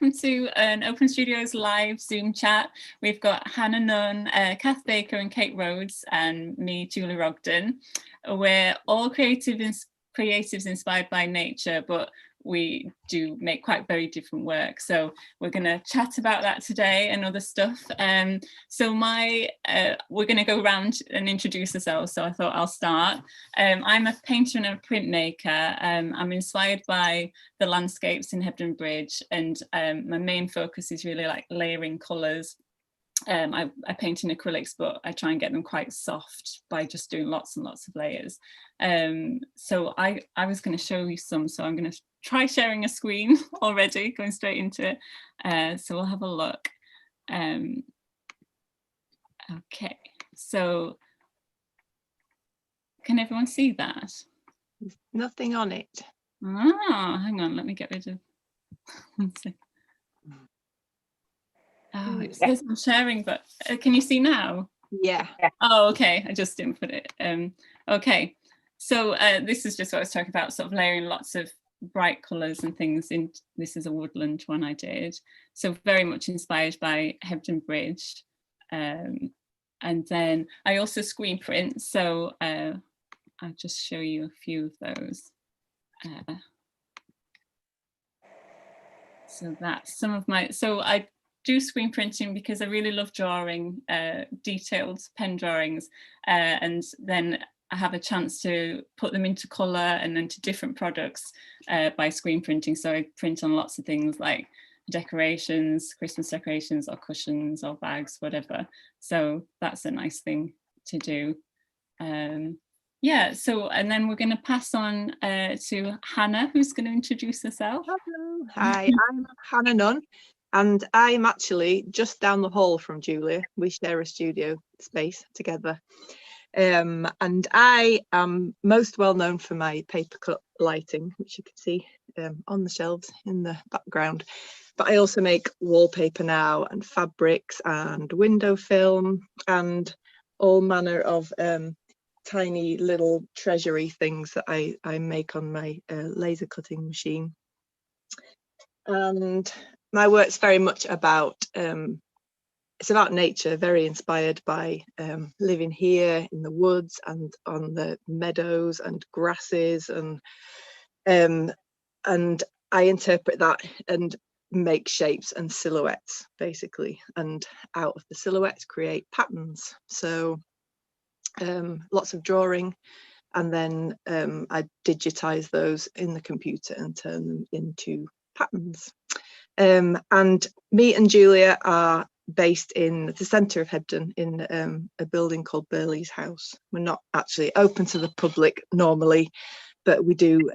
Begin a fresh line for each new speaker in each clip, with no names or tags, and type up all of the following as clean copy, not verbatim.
welcome to an Open Studios live Zoom chat. We've got Hannah Nunn, Kathryn Baker and Kate Rhodes, and me, Julie Ogden. We're all creatives inspired by nature, but we do make quite very different work. So we're going to chat about that today and other stuff. So we're going to go around and introduce ourselves. So I thought I'll start. I'm a painter and a printmaker. I'm inspired by the landscapes in Hebden Bridge, and my main focus is really like layering colours. I paint in acrylics, but I try and get them quite soft by just doing lots and lots of layers. So I was going to show you some, so I'm going to try sharing a screen already, going straight into it. So we'll have a look. Okay, so can everyone see that?
There's nothing on it.
Ah, hang on, let me get rid of one second. Oh, it says I'm sharing, but can you see now?
Yeah.
Oh, okay. I just didn't put it. Okay. So this is just what I was talking about, sort of layering lots of bright colours and things in. This is a woodland one I did. So very much inspired by Hebden Bridge. And then I also screen print. So I'll just show you a few of those. So that's some of my, so I do screen printing because I really love drawing detailed pen drawings, and then I have a chance to put them into colour and into different products by screen printing. So I print on lots of things like decorations, Christmas decorations or cushions or bags, whatever. So that's a nice thing to do. Yeah, so and then we're going to pass on to Hannah, who's going to introduce herself.
Hello. Hi, I'm Hannah Nunn, and I'm actually just down the hall from Julia. We share a studio space together. And I am most well known for my papercut lighting, which you can see on the shelves in the background. But I also make wallpaper now, and fabrics and window film and all manner of tiny little treasury things that I make on my laser cutting machine. And my work's very much about it's about nature, very inspired by living here in the woods and on the meadows and grasses, and I interpret that and make shapes and silhouettes basically, and out of the silhouettes create patterns. So lots of drawing, and then I digitize those in the computer and turn them into patterns. And me and Julia are based in the centre of Hebden in a building called Burley's House. We're not actually open to the public normally, but we do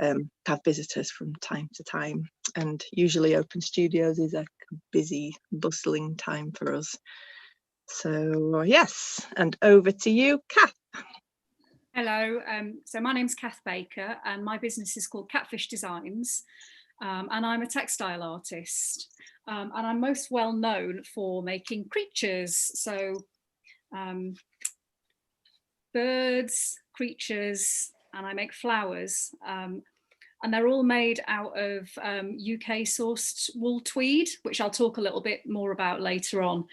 have visitors from time to time, and usually Open Studios is a busy, bustling time for us. So yes, and over to you, Kath.
Hello, so my name's Kathryn Baker and my business is called Catfish Designs, and I'm a textile artist, and I'm most well known for making creatures, so birds, creatures, and I make flowers, and they're all made out of UK sourced wool tweed, which I'll talk a little bit more about later on.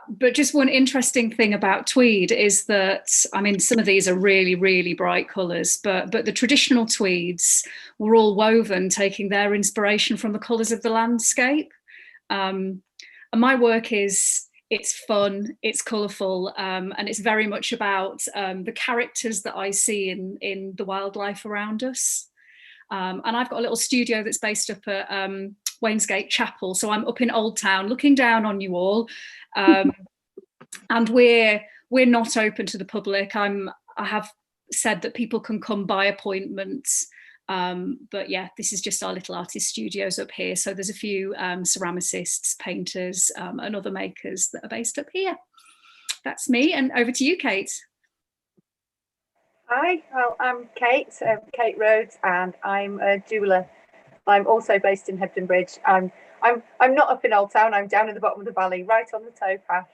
But just one interesting thing about tweed is that, I mean, some of these are really, really bright colours, but the traditional tweeds were all woven taking their inspiration from the colours of the landscape. And my work it's fun, it's colourful, and it's very much about the characters that I see in the wildlife around us. And I've got a little studio that's based up at Wainsgate Chapel, so I'm up in Old Town looking down on you all. And we're not open to the public. I have said that people can come by appointment, but yeah, this is just our little artist studios up here. So there's a few ceramicists, painters, and other makers that are based up here. That's me, and over to you, Kate.
Hi, well, I'm Kate Rhodes, and I'm a jeweller. I'm also based in Hebden Bridge. I'm not up in Old Town. I'm down at the bottom of the valley, right on the towpath,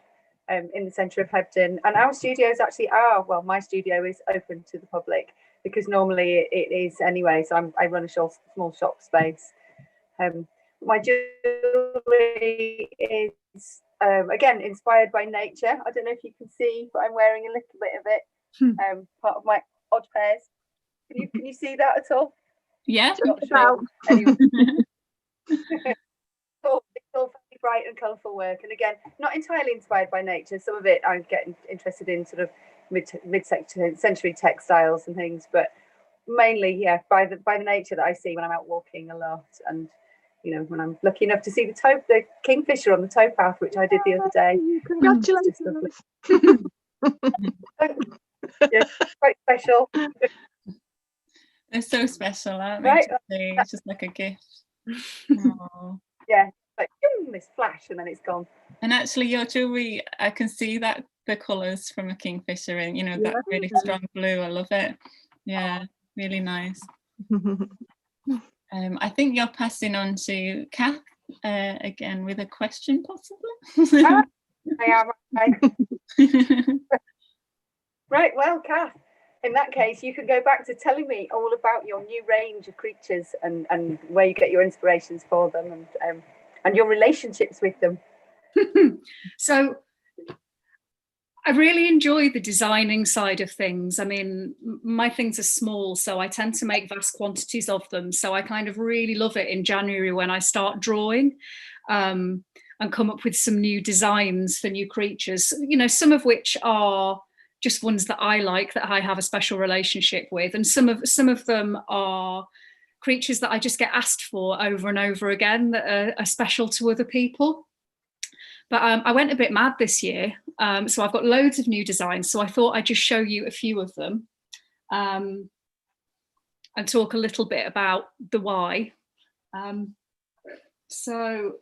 in the centre of Hebden. And our studios actually are, well, my studio is open to the public because normally it is anyway. So I run a small shop space. My jewellery is again inspired by nature. I don't know if you can see, but I'm wearing a little bit of it. Part of my odd pairs. Can you see that at all?
Yeah.
Not sure. Anyway. It's all very bright and colourful work, and again, not entirely inspired by nature. Some of it I'm getting interested in sort of mid-century textiles and things, but mainly, yeah, by the nature that I see when I'm out walking a lot, and you know, when I'm lucky enough to see the kingfisher on the towpath, which I did the other day.
Congratulations!
Yeah, quite special.
They're so special, aren't they?
Right.
It's just like a gift. Oh.
Yeah, like this flash and then it's gone.
And actually, your jewellery, I can see that the colours from a kingfisher in, you know, that really strong blue. I love it. Yeah, really nice. I think you're passing on to Kath again with a question, possibly.
I am. Right, well, Kath, in that case, you can go back to telling me all about your new range of creatures and where you get your inspirations for them and your relationships with them.
So I really enjoy the designing side of things. I mean, my things are small, so I tend to make vast quantities of them. So I kind of really love it in January when I start drawing and come up with some new designs for new creatures, you know, some of which are just ones that I like, that I have a special relationship with. And some of them are creatures that I just get asked for over and over again that are special to other people. But I went a bit mad this year. So I've got loads of new designs. So I thought I'd just show you a few of them and talk a little bit about the why. So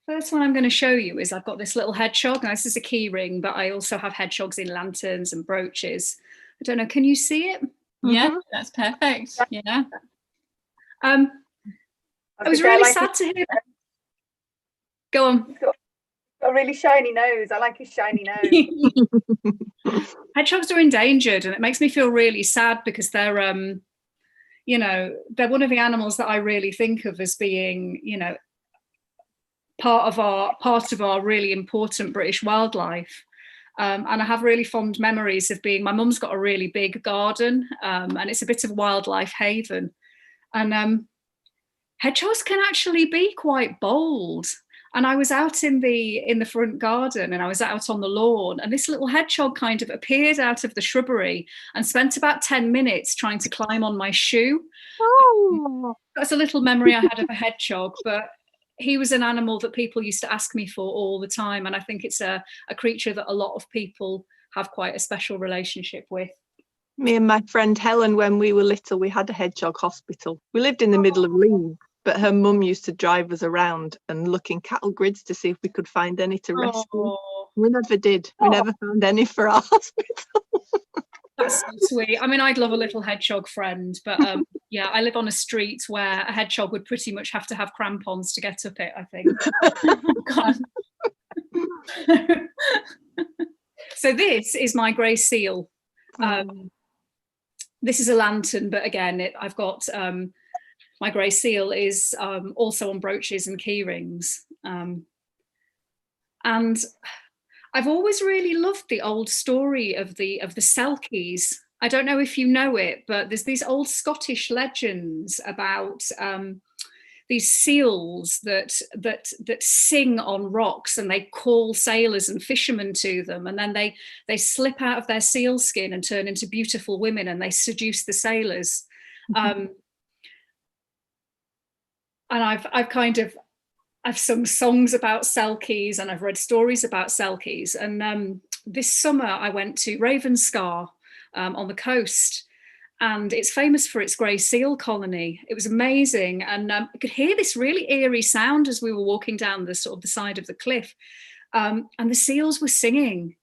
first one I'm going to show you is I've got this little hedgehog. Now this is a key ring, but I also have hedgehogs in lanterns and brooches. I don't know, can you see it?
Yeah, that's perfect. Yeah.
I was really sad to hear that. Go on.
He's got a really shiny nose. I like his shiny nose.
Hedgehogs are endangered, and it makes me feel really sad because they're, you know, they're one of the animals that I really think of as being, you know, part of our really important British wildlife. And I have really fond memories of being, my mum's got a really big garden and it's a bit of a wildlife haven. And hedgehogs can actually be quite bold. And I was out in the front garden and I was out on the lawn, and this little hedgehog kind of appeared out of the shrubbery and spent about 10 minutes trying to climb on my shoe. Oh. That's a little memory I had of a hedgehog, but he was an animal that people used to ask me for all the time. And I think it's a creature that a lot of people have quite a special relationship with.
Me and my friend Helen, when we were little, we had a hedgehog hospital. We lived in the middle of Leeds, but her mum used to drive us around and look in cattle grids to see if we could find any to rescue. We never did. We never found any for our hospital.
That's so sweet. I mean, I'd love a little hedgehog friend, but yeah, I live on a street where a hedgehog would pretty much have to have crampons to get up it, I think. So this is my grey seal. This is a lantern, but again, I've got my grey seal is also on brooches and key rings. And I've always really loved the old story of the Selkies. I don't know if you know it, but there's these old Scottish legends about these seals that sing on rocks, and they call sailors and fishermen to them, and then they slip out of their seal skin and turn into beautiful women, and they seduce the sailors. And I've sung songs about Selkies, and I've read stories about Selkies. And this summer I went to Ravenscar on the coast, and it's famous for its grey seal colony. It was amazing, and I could hear this really eerie sound as we were walking down the side of the cliff, and the seals were singing.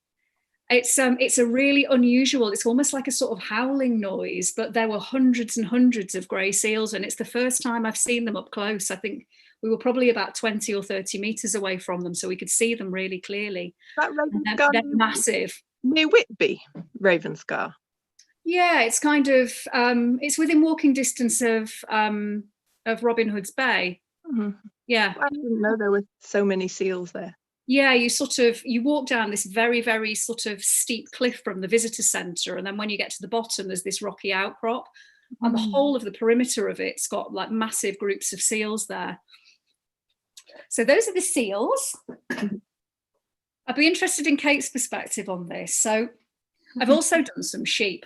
It's a really unusual, it's almost like a sort of howling noise, but there were hundreds and hundreds of grey seals, and it's the first time I've seen them up close. I think we were probably about 20 or 30 metres away from them, so we could see them really clearly. They're massive.
Near Whitby, Ravenscar.
Yeah, it's kind of, it's within walking distance of Robin Hood's Bay.
Mhm.
Yeah.
I didn't know there were so many seals there.
Yeah, you walk down this very, very sort of steep cliff from the visitor centre, and then when you get to the bottom, there's this rocky outcrop, and the whole of the perimeter of it's got like massive groups of seals there. So those are the seals. I'd be interested in Kate's perspective on this. So I've also done some sheep.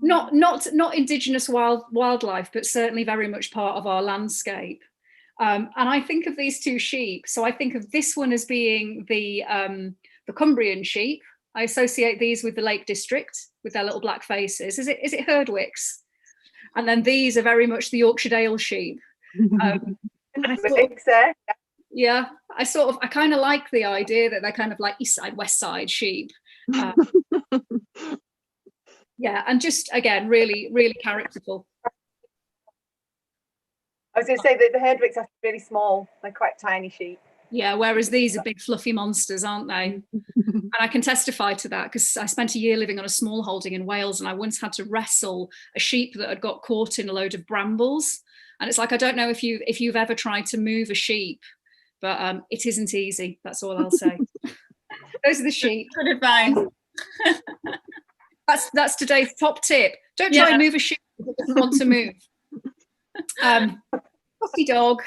Not indigenous wildlife, but certainly very much part of our landscape. And I think of these two sheep. So I think of this one as being the Cumbrian sheep. I associate these with the Lake District with their little black faces. Is it Herdwicks? And then these are very much the Yorkshire Dale sheep. And I kind of like the idea that they're kind of like East Side, West Side sheep. Yeah, and just again, really, really characterful.
I was going to say that the Herdwicks are really small. They're quite tiny sheep.
Yeah, whereas these are big fluffy monsters, aren't they? And I can testify to that because I spent a year living on a small holding in Wales, and I once had to wrestle a sheep that had got caught in a load of brambles. And it's like, I don't know if you've ever tried to move a sheep, but it isn't easy. That's all I'll say. Those are the sheep.
Good advice.
That's today's top tip. Don't try and move a sheep that doesn't want to move. Scotty dog.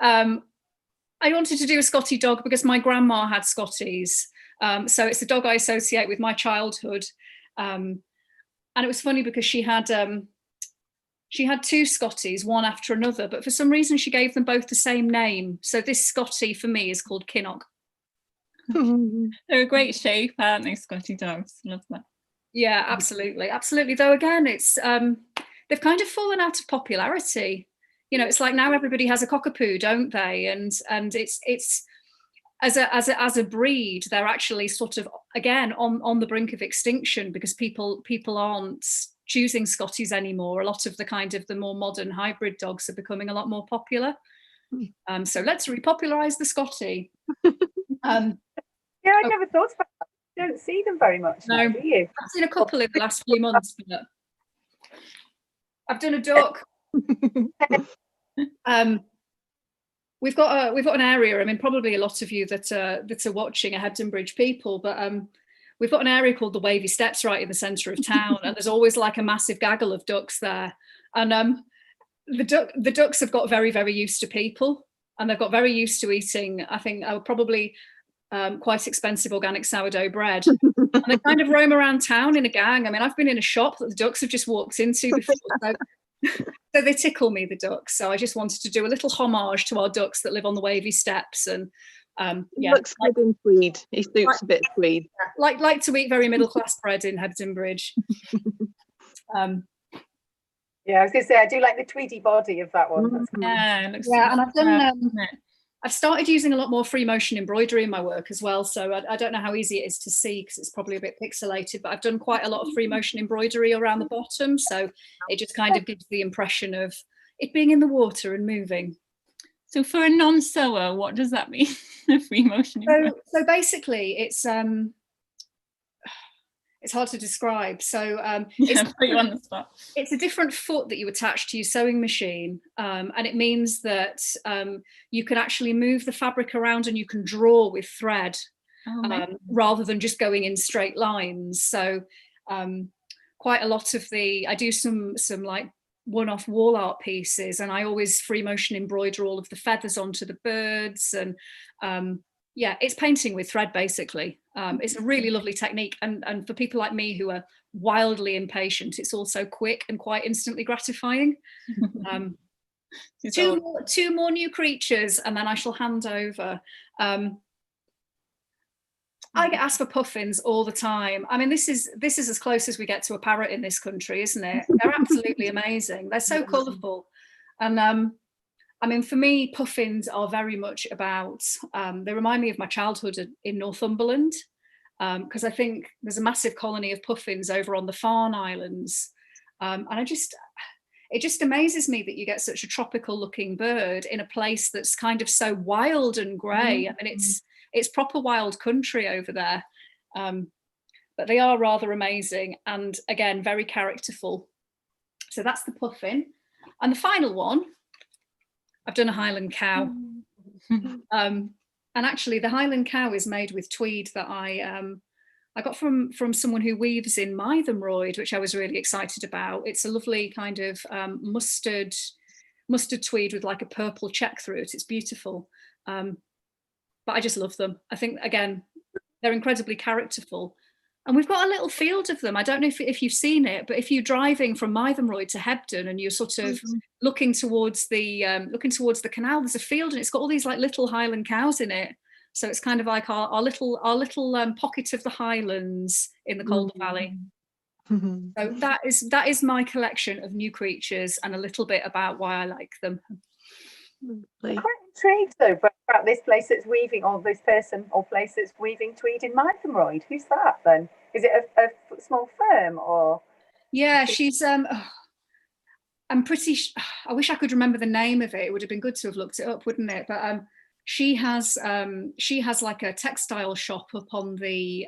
I wanted to do a Scotty dog because my grandma had Scotties. So it's a dog I associate with my childhood. And it was funny because she had two Scotties, one after another, but for some reason she gave them both the same name. So this Scotty for me is called Kinnock.
They're a great shape, aren't they, Scotty dogs? Love that. Yeah,
absolutely. Though again, it's they've kind of fallen out of popularity. You know, it's like now everybody has a cockapoo, don't they? And it's as a breed, they're actually sort of again on the brink of extinction because people aren't choosing Scotties anymore. A lot of the more modern hybrid dogs are becoming a lot more popular. So let's repopularize the Scotty.
Yeah, I never thought about that. You don't see them very much now, do you?
I've seen a couple in the last few months, but I've done a duck. We've got an area. I mean, probably a lot of you that are watching are Hebden Bridge people, but we've got an area called the Wavy Steps right in the centre of town, and there's always like a massive gaggle of ducks there. And the ducks have got very, very used to people, and they've got very used to eating, I think, probably quite expensive organic sourdough bread. And they kind of roam around town in a gang. I mean, I've been in a shop that the ducks have just walked into before. So they tickle me, the ducks. So I just wanted to do a little homage to our ducks that live on the Wavy Steps. And
he looks good in tweed. He suits a bit of tweed.
Like to eat very middle class bread in Hebden Bridge.
Yeah, I was going to say I do like the tweedy body of that one. That's cool.
And I've started using a lot more free motion embroidery in my work as well. So I don't know how easy it is to see because it's probably a bit pixelated, but I've done quite a lot of free motion embroidery around the bottom. So it just kind of gives the impression of it being in the water and moving.
So for a non-sewer, what does that mean? Free motion embroidery?
So basically it's hard to describe. So
put you on the spot.
It's a different foot that you attach to your sewing machine, and it means that you can actually move the fabric around and you can draw with thread rather than just going in straight lines. So quite a lot of I do some like one-off wall art pieces, and I always free motion embroider all of the feathers onto the birds, and yeah, it's painting with thread basically. It's a really lovely technique, and for people like me who are wildly impatient, it's also quick and quite instantly gratifying. Two more new creatures, and then I shall hand over. I get asked for puffins all the time. I mean, this is as close as we get to a parrot in this country, isn't it? They're absolutely amazing. They're so colourful, and I mean, for me, puffins are very much about, they remind me of my childhood in Northumberland, because I think there's a massive colony of puffins over on the Farne Islands. And it just amazes me that you get such a tropical looking bird in a place that's kind of so wild and grey. I mean, it's proper wild country over there. But they are rather amazing and again, very characterful. So that's the puffin. And the final one, I've done a Highland cow. And actually the Highland cow is made with tweed that I got from someone who weaves in Rhodes, which I was really excited about. It's a lovely kind of mustard tweed with like a purple check through it. It's beautiful. But I just love them. I think, again, they're incredibly characterful. And we've got a little field of them. I don't know if you've seen it, but if you're driving from Rhodes to Hebden and you're sort of looking towards the canal, there's a field and it's got all these like little Highland cows in it. So it's kind of like our little pocket of the Highlands in the Calder Valley. So that is my collection of new creatures and a little bit about why I like them.
I'm quite intrigued though about this place that's weaving, or this person or place that's weaving tweed in Rhodes. Who's that then? Is it a small firm or?
Yeah, she's I'm pretty I wish I could remember the name of it. It would have been good to have looked it up, wouldn't it? But she has like a textile shop up on the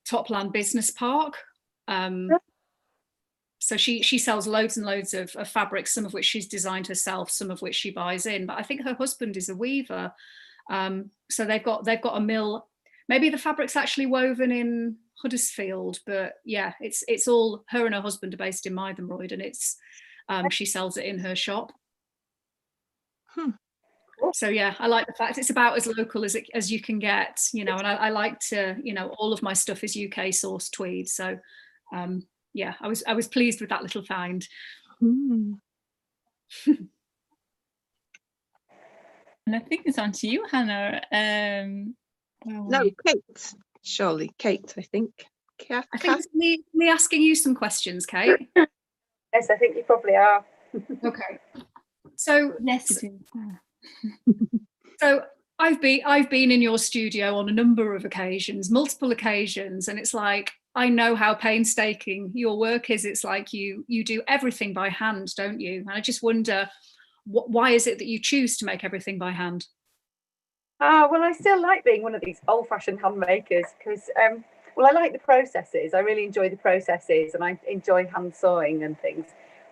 Topland Business Park. So she sells loads and loads of fabrics, some of which she's designed herself, some of which she buys in. But I think her husband is a weaver. So they've got a mill. Maybe the fabric's actually woven in Huddersfield, but yeah, it's all, her and her husband are based in Rhodes, and it's she sells it in her shop. So yeah, I like the fact it's about as local as you can get, you know, and I like to, you know, all of my stuff is UK sourced tweed. So yeah, I was pleased with that little find.
And I think it's on to you, Hannah.
No, Kate. Surely, Kate, I think.
I think it's me asking you some questions, Kate.
Yes, I think you probably are.
Okay. So
Yes.
So I've been in your studio on a number of occasions, multiple occasions, and it's like, I know how painstaking your work is. It's like you do everything by hand, don't you? And I just wonder, why is it that you choose to make everything by hand?
Well, I still like being one of these old-fashioned hand makers because, well, I like the processes. I really enjoy the processes, and I enjoy hand sewing and things.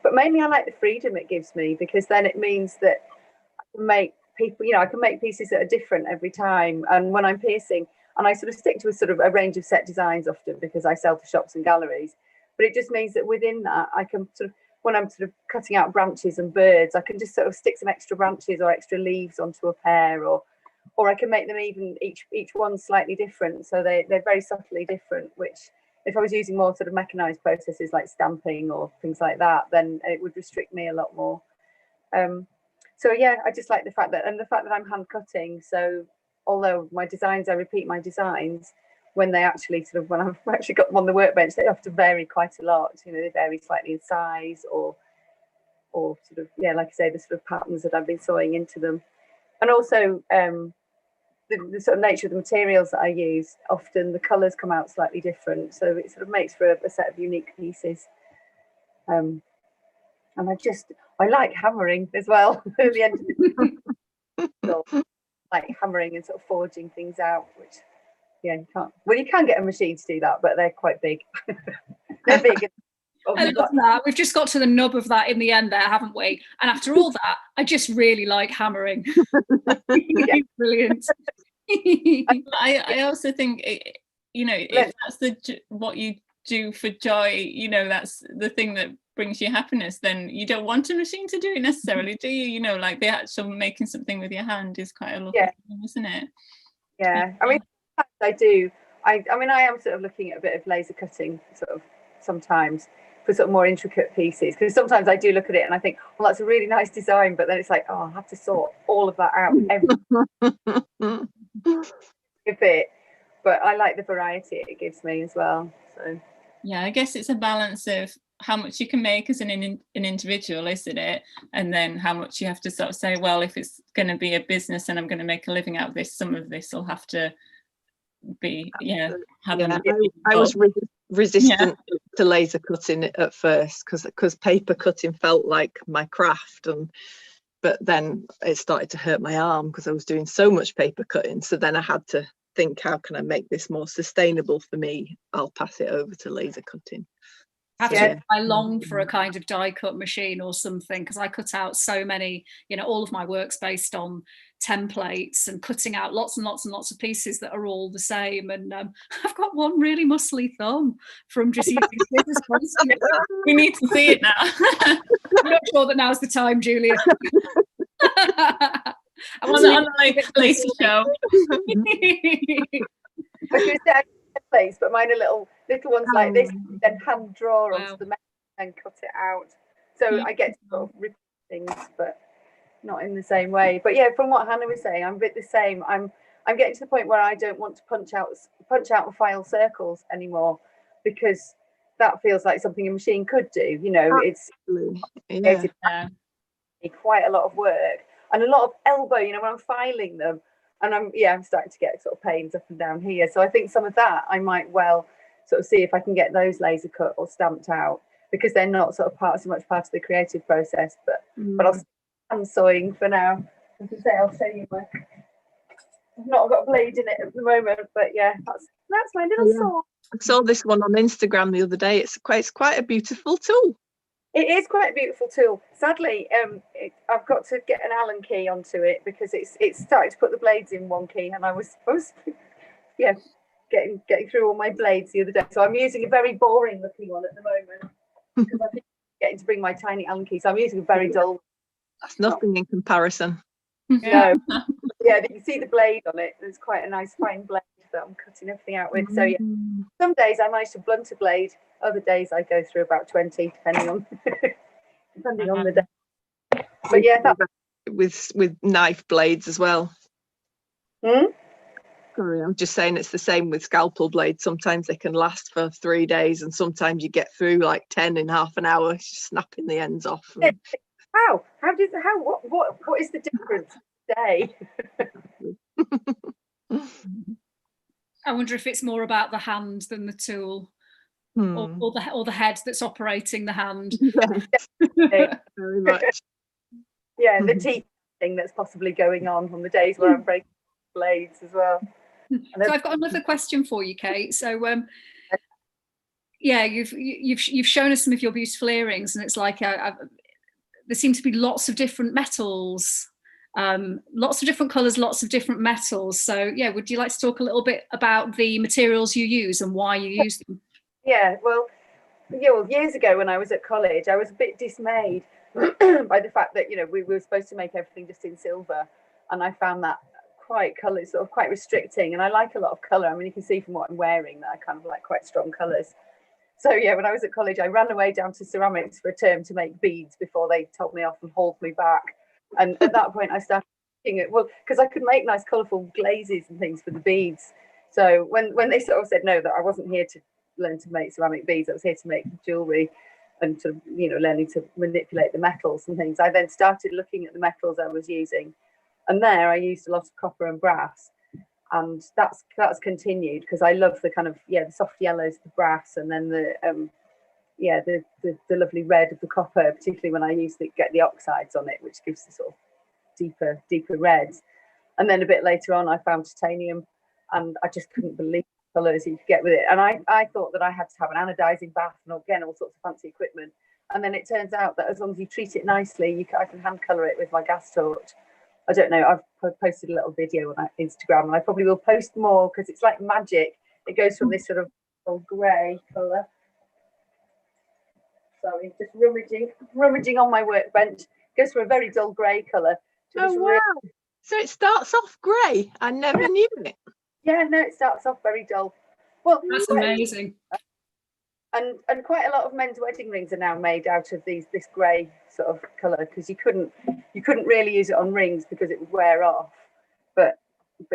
But mainly, I like the freedom it gives me, because then it means that I can make I can make pieces that are different every time. And when I'm piercing, and I sort of stick to a range of set designs often because I sell to shops and galleries. But it just means that within that, I can when I'm cutting out branches and birds, I can just sort of stick some extra branches or extra leaves onto a pair, or I can make them even each one slightly different. So they're very subtly different, which if I was using more mechanized processes like stamping or things like that, then it would restrict me a lot more. So yeah, I just like the fact that I'm hand cutting. So although my designs, I repeat my designs, when they actually when I've actually got them on the workbench, they often vary quite a lot. You know, they vary slightly in size or like I say, the patterns that I've been sewing into them. And also the sort of nature of the materials that I use, often the colours come out slightly different. So it makes for a set of unique pieces. And I like hammering as well at the end of it. So, like hammering and forging things out, which you can get a machine to do that, but they're quite big. They're big.
I love that. We've just got to the nub of that in the end there, haven't we? And after all that, I just really like hammering. Brilliant.
I also think if that's what you do for joy, that's the thing that brings you happiness, then you don't want a machine to do it necessarily, do you? Like the actual making something with your hand is quite a lovely thing, isn't it?
Yeah, I mean, I do. I am looking at a bit of laser cutting sometimes for more intricate pieces, because sometimes I do look at it and I think, well, that's a really nice design, but then it's like, oh, I have to sort all of that out a bit. But I like the variety it gives me as well. So
yeah, I guess it's a balance of how much you can make as an individual, isn't it? And then how much you have to say, well, if it's going to be a business and I'm going to make a living out of this, some of this will have to be
I was resistant to laser cutting at first because paper cutting felt like my craft, but then it started to hurt my arm because I was doing so much paper cutting. So then I had to think, how can I make this more sustainable for me? I'll pass it over to laser cutting.
I long for a kind of die cut machine or something, because I cut out so many, all of my work's based on templates and cutting out lots and lots and lots of pieces that are all the same. And I've got one really muscly thumb from just using scissors constantly.
We need to see it now.
I'm not sure that now's the time, Julia.
On the later show.
I was going to say place, but mine are little ones like this, then hand draw onto the metal and cut it out. So I get to sort of repeat things, but not in the same way. But yeah, from what Hannah was saying, I'm a bit the same. I'm getting to the point where I don't want to punch out and file circles anymore, because that feels like something a machine could do. It's quite a lot of work and a lot of elbow, when I'm filing them. And I'm starting to get sort of pains up and down here. So I think some of that I might well sort of see if I can get those laser cut or stamped out, because they're not sort of so much part of the creative process. But I'll hand sawing for now. As I say, I'll show you I've not got a blade in it at the moment, but yeah, that's my little saw.
I saw this one on Instagram the other day. It's quite a beautiful tool.
It is quite a beautiful tool. Sadly, I've got to get an Allen key onto it, because it's starting to put the blades in one key, and I was getting through all my blades the other day. So I'm using a very boring looking one at the moment, because I'm getting to bring my tiny Allen key. So I'm using a very dull.
That's nothing in comparison.
No, yeah, you can see the blade on it. There's quite a nice fine blade that I'm cutting everything out with. So yeah, some days I manage to blunt a blade. Other days I go through about 20, depending on the day. But yeah,
with knife blades as well. Sorry, I'm just saying it's the same with scalpel blades. Sometimes they can last for 3 days, and sometimes you get through like 10 in half an hour, just snapping the ends off. And...
What is the difference today?
I wonder if it's more about the hand than the tool. Or the head that's operating the hand.
Yes. Very much.
Yeah, the teeth thing that's possibly going on the days where I'm breaking blades as well.
So I've got another question for you, Kate. So you've shown us some of your beautiful earrings, and it's like there seem to be lots of different metals, lots of different colours, lots of different metals. So yeah, would you like to talk a little bit about the materials you use and why you use them?
Well, years ago when I was at college, I was a bit dismayed by the fact that we were supposed to make everything just in silver, and I found that quite restricting. And I like a lot of colour. I mean, you can see from what I'm wearing that I kind of like quite strong colours. So yeah, when I was at college, I ran away down to ceramics for a term to make beads before they told me off and hauled me back. And at that point, I started looking at because I could make nice colourful glazes and things for the beads. So when they sort of said no, that I wasn't here to learn to make ceramic beads, I was here to make jewellery and to learning to manipulate the metals and things. I then started looking at the metals I was using, and there I used a lot of copper and brass, and that's continued because I love the kind of the soft yellows of the brass, and then the lovely red of the copper, particularly when I get the oxides on it, which gives the sort of deeper reds. And then a bit later on I found titanium, and I just couldn't believe the colours you could get with it. And I thought that I had to have an anodizing bath and again all sorts of fancy equipment. And then it turns out that as long as you treat it nicely, I can hand colour it with my gas torch. I don't know, I've posted a little video on Instagram, and I probably will post more because it's like magic. It goes from this sort of grey colour. Sorry, just rummaging on my workbench. It goes from a very dull grey colour to this
wow. So it starts off grey. I never knew it.
Yeah, no, it starts off very dull. Well,
that's amazing.
And quite a lot of men's wedding rings are now made out of this grey sort of colour, because you couldn't really use it on rings because it would wear off. But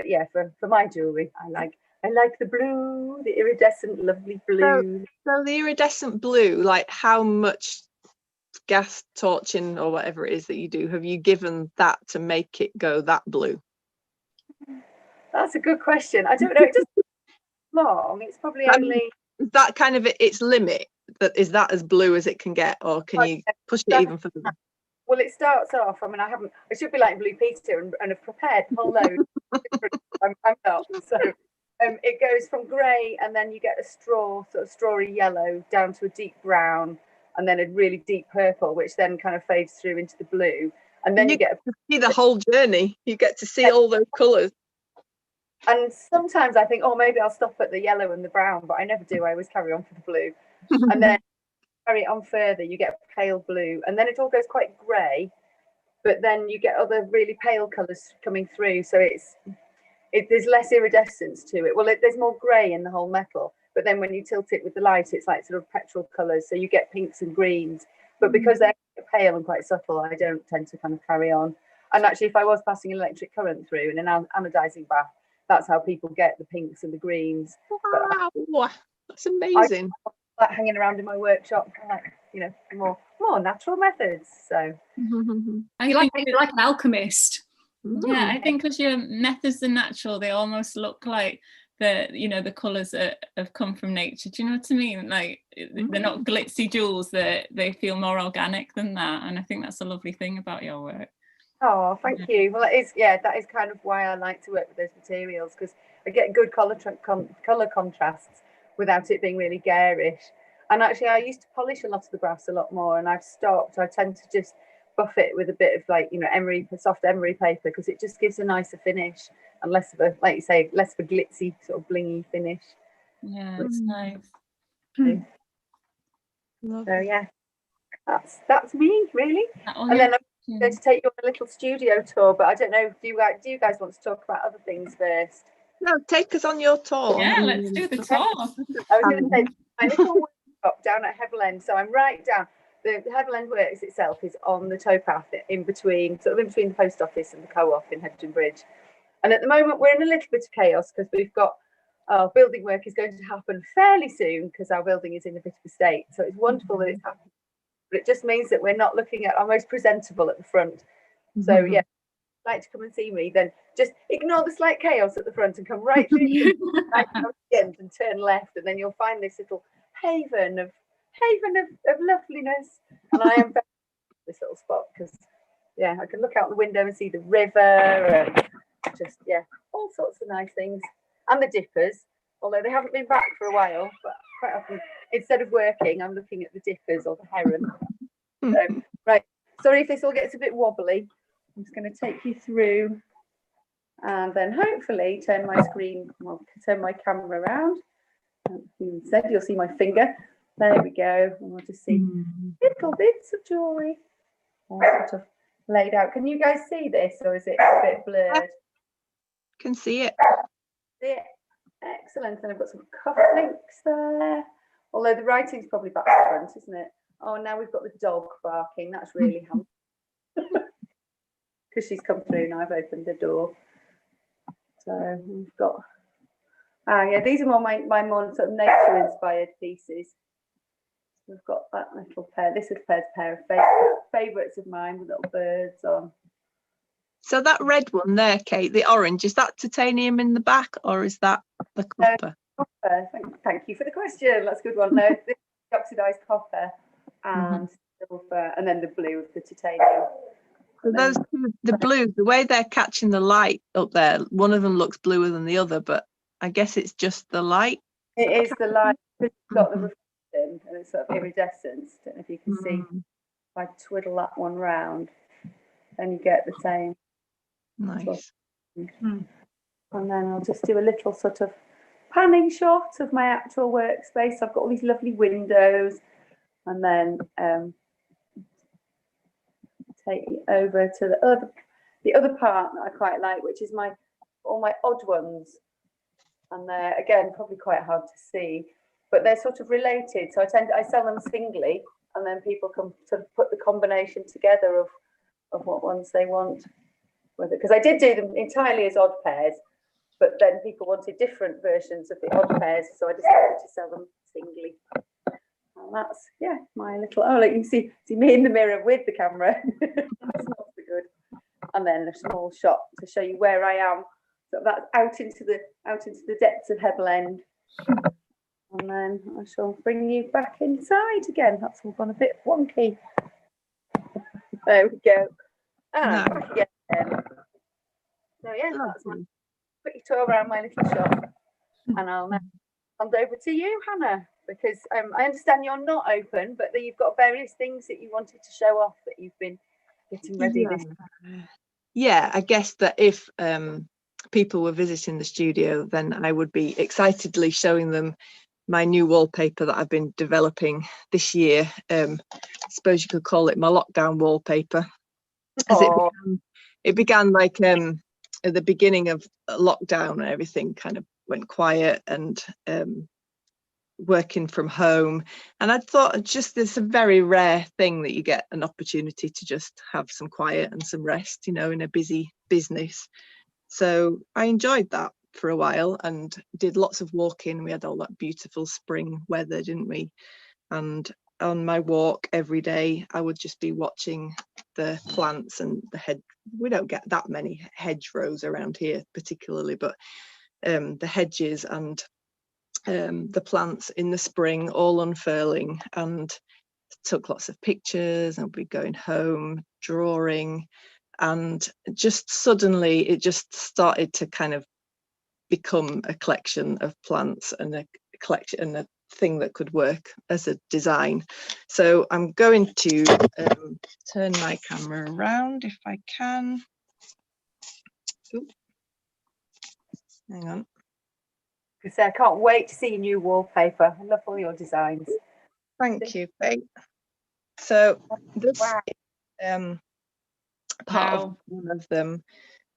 yeah, for my jewellery, I like the blue, the iridescent, lovely blue.
So the iridescent blue, like how much gas torching or whatever it is that you do, have you given that to make it go that blue?
That's a good question. I don't know. It doesn't long. It's probably only
that kind of its limit. That is that as blue as it can get, or can you push it even further?
Well, it starts off. I mean, I should be like Blue Peter and have prepared a whole load. I'm not. So It goes from grey, and then you get a sort of strawy yellow, down to a deep brown, and then a really deep purple, which then kind of fades through into the blue. And then you get
to see the whole journey. You get to see all those colours.
And sometimes I think, oh, maybe I'll stop at the yellow and the brown, but I never do. I always carry on for the blue. And then carry it on further, you get pale blue, and then it all goes quite grey, but then you get other really pale colours coming through. So there's less iridescence to it. Well, there's more grey in the whole metal, but then when you tilt it with the light, it's like sort of petrol colours. So you get pinks and greens, but because they're pale and quite subtle, I don't tend to kind of carry on. And actually, if I was passing an electric current through in an anodizing bath, that's how people get the pinks and the greens.
Wow, that's amazing.
Like hanging around in my workshop, like, you know, more natural methods. So
you're like an alchemist.
Yeah, I think because your methods are natural, they almost look like the colours that have come from nature. Do you know what I mean? Like they're not glitzy jewels, they feel more organic than that. And I think that's a lovely thing about your work.
Oh, thank you. Well, that is kind of why I like to work with those materials, because I get good colour contrasts without it being really garish. And actually, I used to polish a lot of the brass a lot more, and I've stopped. I tend to just buff it with a bit of, like, you know, soft emery paper, because it just gives a nicer finish and less of a, like you say, less of a glitzy sort of blingy finish.
Yeah, it's nice.
So yeah, that's me really. And then I'm going to take you on a little studio tour, but I don't know, do you guys want to talk about other things first?
No, take us on your tour.
Yeah, let's do the tour.
I was going to say my little workshop down at Hebden Bridge. So I'm right down. The Hebden Works itself is on the towpath in between the post office and the co-op in Hebden Bridge. And at the moment we're in a little bit of chaos because we've got our building work is going to happen fairly soon because our building is in a bit of a state. So it's wonderful that it's happening, but it just means that we're not looking at our most presentable at the front. So yeah, if you'd like to come and see me, then just ignore the slight chaos at the front and come right through right down to the end and turn left, and then you'll find this little haven of loveliness. And I am this little spot because yeah, I can look out the window and see the river and just all sorts of nice things. And the dippers, although they haven't been back for a while, but quite often instead of working, I'm looking at the dippers or the heron. So, right, sorry if this all gets a bit wobbly. I'm just going to take you through and then hopefully turn my camera around. Instead, you'll see my finger. There we go. And we'll just see little bits of jewellery sort of laid out. Can you guys see this, or is it a bit blurred?
Can see it.
Excellent. And I've got some cufflinks there. Although the writing's probably back to front, isn't it? Oh, now we've got the dog barking. That's really handy. Because she's come through and I've opened the door. So we've got these are more my more sort of nature inspired pieces. So we've got that little pair. This is a pair of favourites of mine with little birds on.
So that red one there, Kate, the orange, is that titanium in the back, or is that the copper?
Copper. Thank you for the question. That's a good one. No, this is oxidised copper and silver, and then the blue of the titanium.
So those two, the blue, the way they're catching the light up there, one of them looks bluer than the other, but I guess it's just the light.
It is the light. It's got the reflection and it's sort of iridescence. Don't know if you can see. If I twiddle that one round, then you get the same.
Nice.
And then I'll just do a little sort of panning shot of my actual workspace. I've got all these lovely windows, and then take you over to the other part that I quite like, which is all my odd ones. And they're again probably quite hard to see, but they're sort of related. So I sell them singly, and then people can sort of put the combination together of what ones they want. Because I did do them entirely as odd pairs, but then people wanted different versions of the odd pairs, so I decided to sell them singly. And that's my little. Oh, like you can see me in the mirror with the camera. That's not so good. And then a small shot to show you where I am. So that's out into the depths of Hebden End. And then I shall bring you back inside again. That's all gone a bit wonky. There we go. And back again. So that's my quick tour around my little shop. And I'll now hand over to you, Hannah, because I understand you're not open, but that you've got various things that you wanted to show off that you've been getting ready this time.
Yeah, I guess that if people were visiting the studio, then I would be excitedly showing them my new wallpaper that I've been developing this year. I suppose you could call it my lockdown wallpaper, as it began like at the beginning of lockdown, and everything kind of went quiet, and working from home, and I thought just it's a very rare thing that you get an opportunity to just have some quiet and some rest, you know, in a busy business. So I enjoyed that for a while and did lots of walking. We had all that beautiful spring weather, didn't we? And on my walk every day I would just be watching the plants and the we don't get that many hedgerows around here particularly, but the hedges and the plants in the spring all unfurling, and took lots of pictures, and we'd be going home drawing, and just suddenly it just started to kind of become a collection of plants and a collection and a thing that could work as a design. So I'm going to turn my camera around if I can. Ooh. Hang on.
Because I can't wait to see your new wallpaper. I love all your designs.
Thank you, Kate. So this is part of one of them,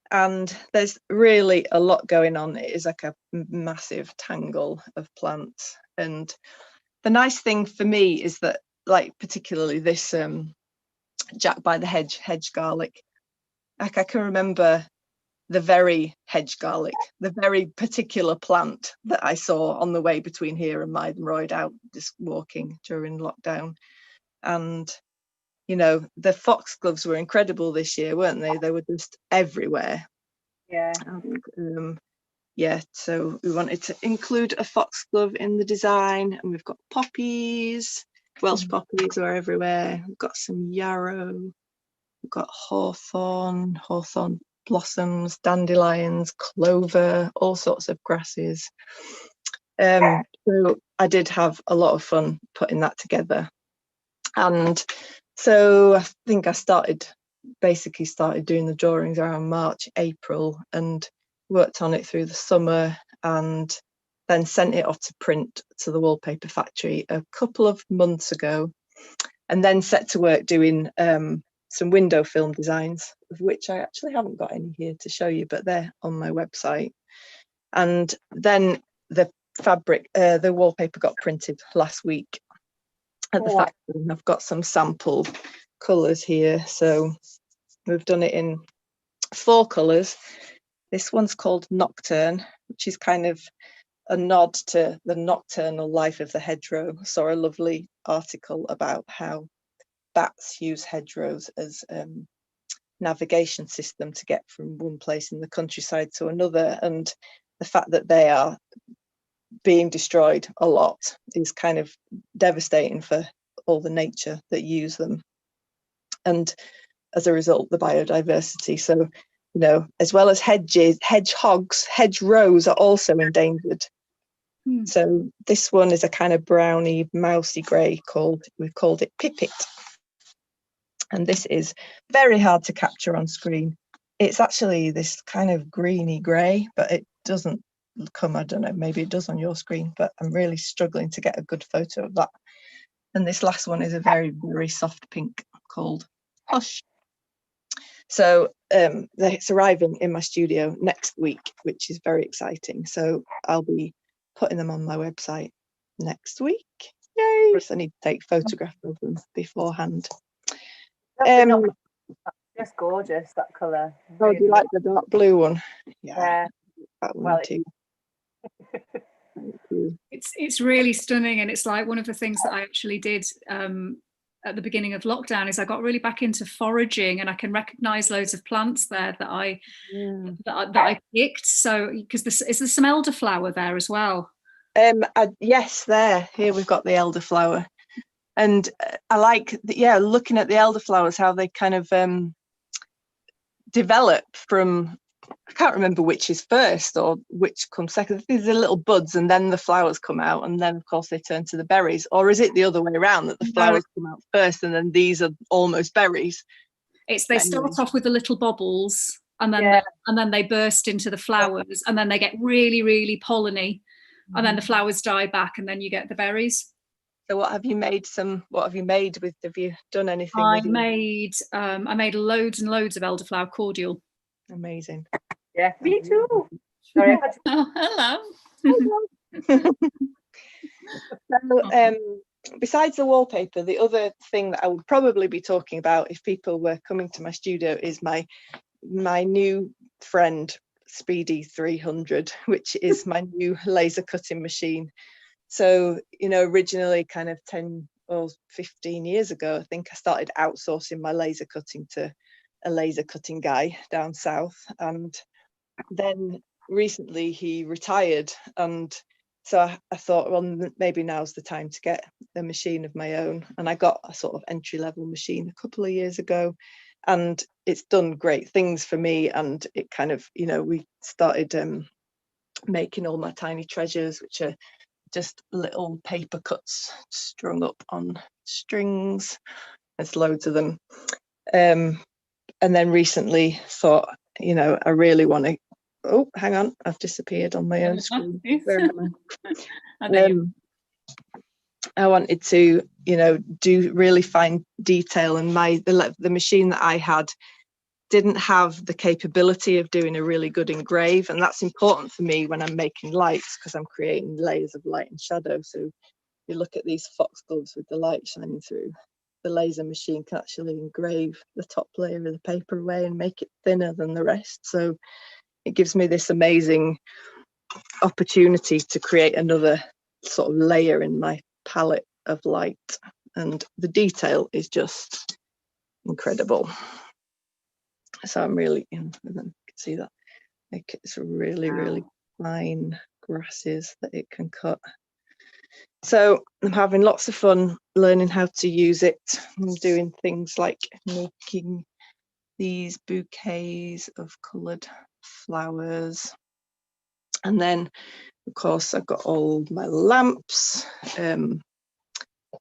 and there's really a lot going on. It is like a massive tangle of plants, and the nice thing for me is that, like, particularly this Jack by the hedge garlic, like I can remember the very hedge garlic, the very particular plant that I saw on the way between here and Maidenroyd, out just walking during lockdown. And you know, the foxgloves were incredible this year, weren't they? They were just everywhere.
Yeah.
And, yeah, so we wanted to include a foxglove in the design, and we've got poppies, Welsh poppies are everywhere. We've got some yarrow, we've got hawthorn blossoms, dandelions, clover, all sorts of grasses. So I did have a lot of fun putting that together. And so I think I basically started doing the drawings around March, April, and worked on it through the summer, and then sent it off to print to the wallpaper factory a couple of months ago, and then set to work doing some window film designs, of which I actually haven't got any here to show you, but they're on my website. And then the wallpaper got printed last week at the factory, and I've got some sample colours here. So we've done it in 4 colours. This one's called Nocturne, which is kind of a nod to the nocturnal life of the hedgerow. I saw a lovely article about how bats use hedgerows as navigation system to get from one place in the countryside to another, and the fact that they are being destroyed a lot is kind of devastating for all the nature that use them, and as a result the biodiversity. So, you know, as well as hedges, hedgehogs, hedgerows are also endangered. So this one is a kind of browny mousy grey, we've called it Pipit, and this is very hard to capture on screen. It's actually this kind of greeny grey, but it doesn't come, I don't know, maybe it does on your screen, but I'm really struggling to get a good photo of that. And this last one is a very, very soft pink called Hush. So it's arriving in my studio next week, which is very exciting. So I'll be putting them on my website next week. Yay! So I need to take photographs of them beforehand.
Just gorgeous, that colour.
Oh, do you like the dark blue one? Yeah. That one too. Thank you.
It's really stunning, and it's like one of the things that I actually did at the beginning of lockdown is I got really back into foraging, and I can recognise loads of plants there that I picked. So because is there some elderflower there as well?
Yes, here we've got the elderflower, and I like looking at the elderflowers, how they kind of develop from I can't remember which is first or which comes second. These are little buds and then the flowers come out, and then of course they turn to the berries. Or is it the other way around, that the flowers come out first and then these are almost berries?
It's they start off with the little bobbles, and then they burst into the flowers, and then they get really, really polleny, and then the flowers die back, and then you get the berries.
So what have you made with, have you done anything
I
with
made loads and loads of elderflower cordial.
Amazing.
Yeah, me too. Sorry, I had to...
Oh, hello.
So, besides the wallpaper, the other thing that I would probably be talking about if people were coming to my studio is my new friend Speedy 300, which is my new laser cutting machine. So, you know, originally kind of 10 or 15 years ago, I think I started outsourcing my laser cutting to a laser cutting guy down south, and then recently he retired, and so I thought, well, maybe now's the time to get a machine of my own. And I got a sort of entry-level machine a couple of years ago, and it's done great things for me. And it kind of, you know, we started making all my tiny treasures, which are just little paper cuts strung up on strings. There's loads of them. And then recently thought, you know, I really want to, oh, hang on, I've disappeared on my own screen. Where am I? I wanted to, you know, do really fine detail, and the machine that I had didn't have the capability of doing a really good engrave, and that's important for me when I'm making lights, because I'm creating layers of light and shadow. So you look at these foxgloves with the light shining through, the laser machine can actually engrave the top layer of the paper away and make it thinner than the rest. So it gives me this amazing opportunity to create another sort of layer in my palette of light, and the detail is just incredible. So I'm really, you can see that, like, it's really fine grasses that it can cut. So I'm having lots of fun learning how to use it. I'm doing things like making these bouquets of coloured flowers, and then of course I've got all my lamps.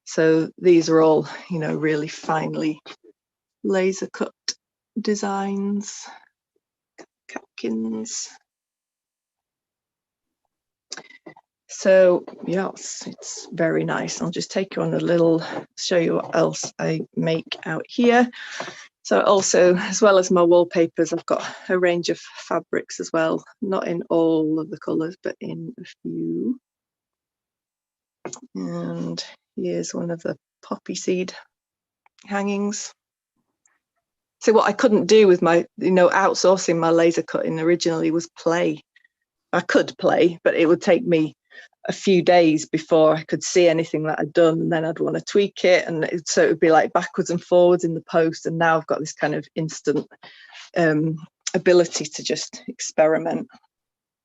So these are all, you know, really finely laser cut designs, catkins. So yes, it's very nice. I'll just take you on a little, show you what else I make out here. So also, as well as my wallpapers, I've got a range of fabrics as well, not in all of the colours, but in a few. And here's one of the poppy seed hangings. So what I couldn't do with my, you know, outsourcing my laser cutting originally was play. I could play, but it would take me a few days before I could see anything that I'd done, and then I'd want to tweak it, and so it would be like backwards and forwards in the post. And now I've got this kind of instant ability to just experiment.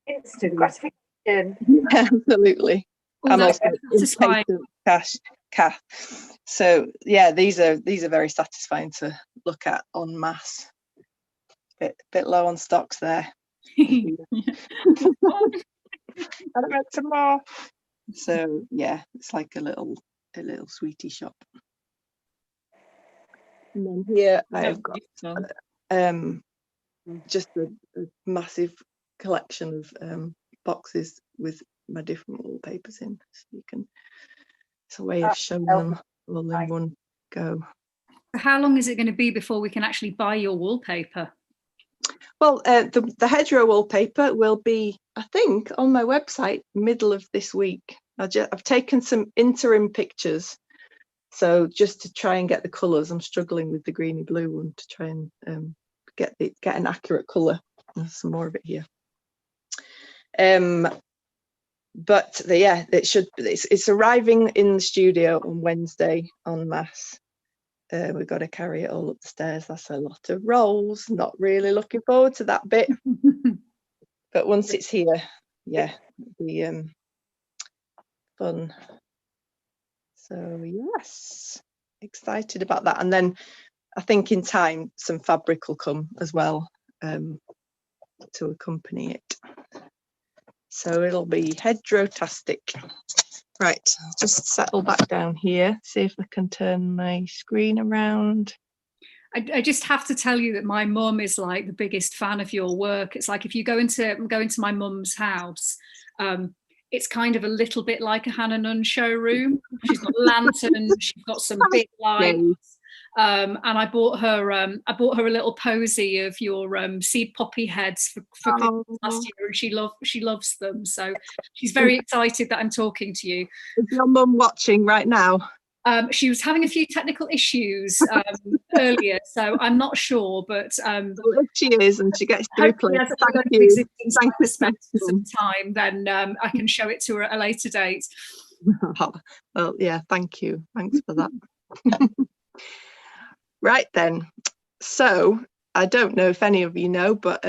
Instant gratification.
Absolutely.
Oh,
I'm
that's
also
satisfying.
Kath. So yeah, these are very satisfying to look at en masse. Bit low on stocks there. I'd have had some more. So yeah, it's like a little sweetie shop. And then here I've got just a massive collection of boxes with my different wallpapers in, so you can, it's a way of showing them all in one go.
How long is it going to be before we can actually buy your wallpaper?
Well, the hedgerow wallpaper will be, I think, on my website middle of this week. I've taken some interim pictures, so just to try and get the colours. I'm struggling with the greeny blue one to try and get an accurate colour. There's some more of it here. But it's arriving in the studio on Wednesday en masse. We've got to carry it all up the stairs. That's a lot of rolls. Not really looking forward to that bit. But once it's here, yeah, it'll be fun. So yes, excited about that. And then I think in time some fabric will come as well. to accompany it. So it'll be hedgerow-tastic. Right, I'll just settle back down here, see if I can turn my screen around.
I just have to tell you that my mum is like the biggest fan of your work. It's like if you go into my mum's house, it's kind of a little bit like a Hannah Nunn showroom. She's got lanterns, she's got some big lights. And I bought her a little posy of your seed poppy heads for Christmas last year, and she loves them. So she's very excited that I'm talking to you.
Is your mum watching right now?
She was having a few technical issues earlier, so I'm not sure, but
if she is and she gets to replay,
as
thank you.
Thank you for some time, then I can show it to her at a later date.
Well, yeah, thank you. Thanks for that. Right then. So I don't know if any of you know, but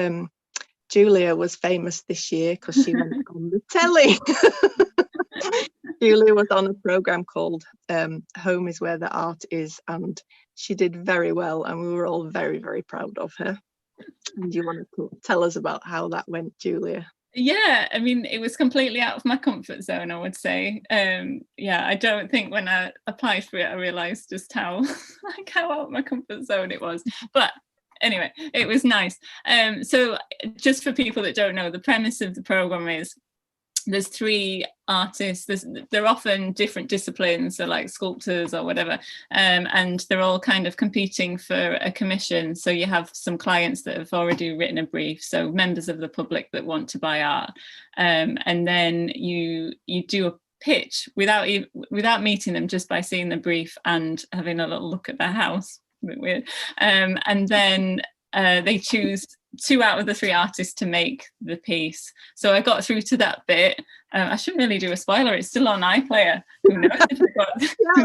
Julia was famous this year because she went on the telly. Julia was on a programme called Home is Where the Art Is, and she did very well, and we were all very, very proud of her. And you want to tell us about how that went, Julia?
Yeah, I mean, it was completely out of my comfort zone, I would say. Yeah, I don't think when I applied for it, I realised just how how out of my comfort zone it was. But anyway, it was nice. So just for people that don't know, the premise of the programme is there's 3 artists. They're often different disciplines, so like sculptors or whatever, and they're all kind of competing for a commission. So you have some clients that have already written a brief, so members of the public that want to buy art, and then you do a pitch without meeting them, just by seeing the brief and having a little look at their house. A bit weird. And then they choose 2 out of the 3 artists to make the piece. So I got through to that bit. I shouldn't really do a spoiler, it's still on iPlayer. Who knows if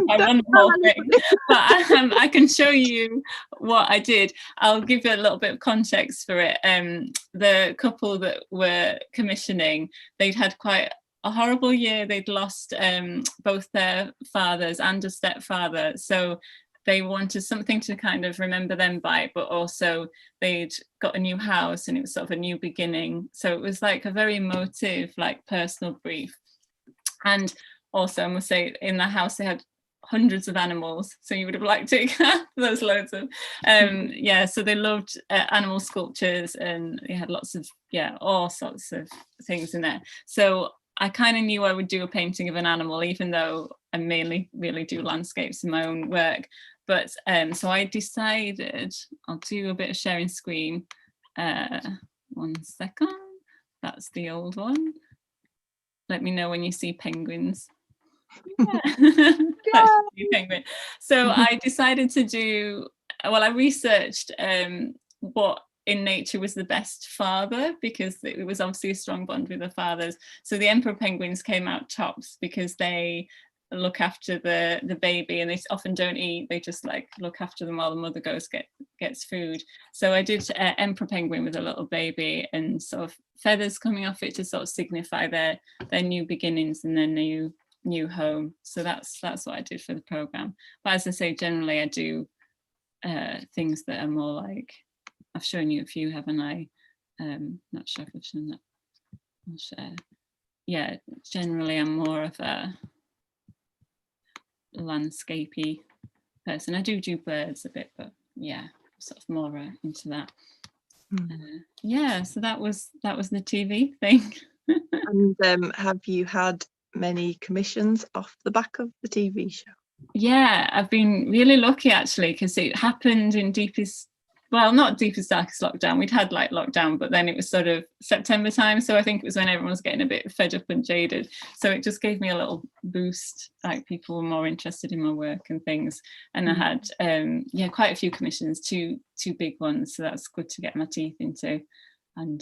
I won the whole thing. But I can show you what I did. I'll give you a little bit of context for it. The couple that were commissioning, they'd had quite a horrible year. They'd lost both their fathers and a stepfather. So they wanted something to kind of remember them by, but also they'd got a new house and it was sort of a new beginning. So it was like a very emotive, like personal brief. And also I must say, in the house they had hundreds of animals, so you would have liked it. There's loads of yeah, so they loved animal sculptures, and they had lots of all sorts of things in there. So I kind of knew I would do a painting of an animal, even though I mainly really do landscapes in my own work. But so I decided I'll do a bit of sharing screen. 1 second. That's the old one. Let me know when you see penguins. Yeah. Penguin. So I decided to do, well, I researched what in nature was the best father, because it was obviously a strong bond with the fathers. So the emperor penguins came out tops because they look after the baby, and they often don't eat, they just like look after them while the mother gets food. So I did emperor penguin with a little baby and sort of feathers coming off it to sort of signify their new beginnings and their new home. So that's what I did for the program. But as I say, generally I do things that are more like, I've shown you a few, haven't I? Not sure if I've shown that. I'll share. Yeah, generally I'm more of a landscapey person. I do birds a bit, but yeah, sort of more into that. Yeah, so that was the TV thing.
And have you had many commissions off the back of the TV show? Yeah,
I've been really lucky actually, because it happened in not deepest, darkest lockdown. We'd had like lockdown, but then it was sort of September time. So I think it was when everyone was getting a bit fed up and jaded. So it just gave me a little boost, like people were more interested in my work and things. And I had, quite a few commissions, two big ones. So that's good to get my teeth into. And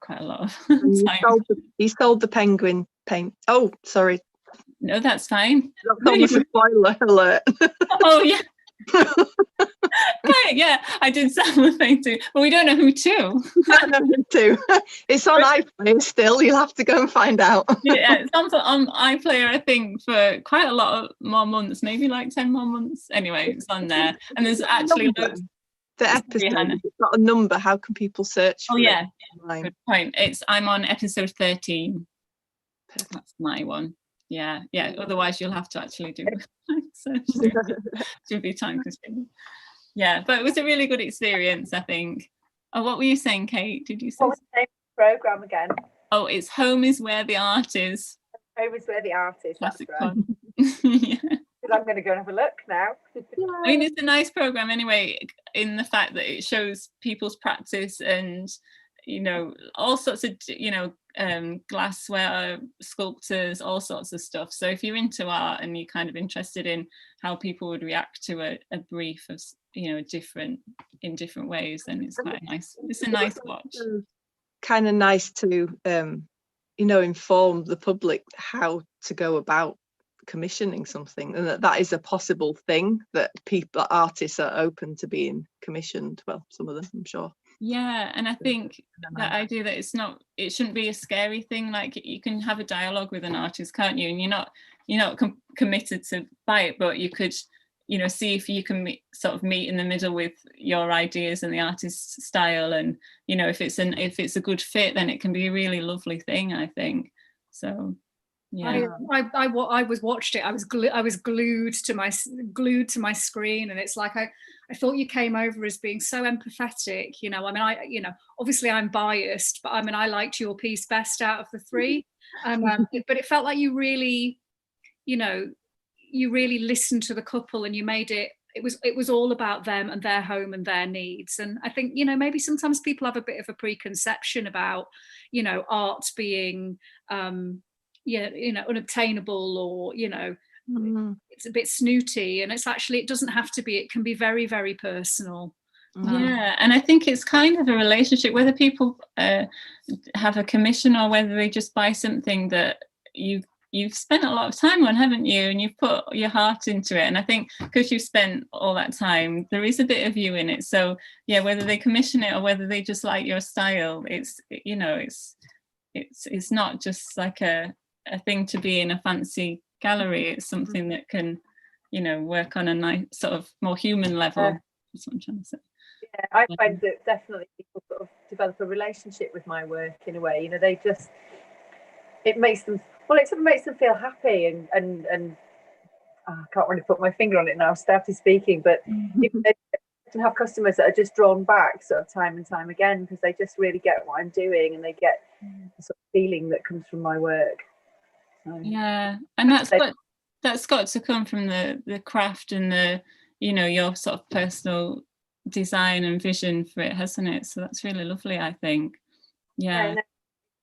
quite a lot of time.
You sold the penguin paint. Oh, sorry.
No, that's fine.
That's almost a spoiler alert.
Oh, yeah. Okay, yeah, I did sell the thing too, but we don't know who to.
I don't know who to. It's on iPlayer still. You'll have to go and find out.
Yeah, it's on iPlayer, I think, for quite a lot of more months, maybe like 10 more months. Anyway, it's on there, and there's actually loads.
The episode, has it got a number? How can people search for
yeah,
it online?
Good point. I'm on episode 13. That's my one. Yeah. Otherwise you'll have to actually do search. Should be time consuming. Yeah, but it was a really good experience, I think. Oh, what were you saying, Kate? Did you say?
What was the name of the programme again?
Oh, it's Home is Where the Art Is.
Home is Where the Art Is. That's right.
Yeah.
I'm going to go and have a look now.
I mean, it's a nice programme anyway, in the fact that it shows people's practice and, all sorts of, glassware, sculptors, all sorts of stuff. So if you're into art and you're kind of interested in how people would react to a brief of, in different ways, then it's quite nice. It's a nice watch.
Kind of nice to, inform the public how to go about commissioning something, and that is a possible thing, that artists are open to being commissioned. Well, some of them, I'm sure.
Yeah, and I think that idea that it shouldn't be a scary thing. Like, you can have a dialogue with an artist, can't you? And you're not committed to buy it, but you could, see if you can meet in the middle with your ideas and the artist's style, and if it's a good fit, then it can be a really lovely thing, I think. So yeah,
I was watched it. I was glued to my screen, and it's like I thought you came over as being so empathetic. Obviously I'm biased, but I liked your piece best out of the three. But it felt like you really listened to the couple, and you made it. It was all about them and their home and their needs. And I think maybe sometimes people have a bit of a preconception about art being unobtainable, or it's a bit snooty, and it doesn't have to be. It can be very, very personal.
Yeah, and I think it's kind of a relationship, whether people have a commission or whether they just buy something that you've spent a lot of time on, haven't you, and you've put your heart into it. And I think because you've spent all that time, there is a bit of you in it. So yeah, whether they commission it or whether they just like your style, it's not just like a thing to be in a fancy gallery. It's something that can work on a nice sort of more human level. That's what I'm trying to say.
Yeah, I find that definitely people sort of develop a relationship with my work in a way. It makes them feel happy, and I can't really put my finger on it now, started speaking, but to have customers that are just drawn back sort of time and time again, because they just really get what I'm doing, and they get the sort of feeling that comes from my work. So,
yeah, and that's got to come from the craft and the your sort of personal design and vision for it, hasn't it? So that's really lovely, I think. Yeah,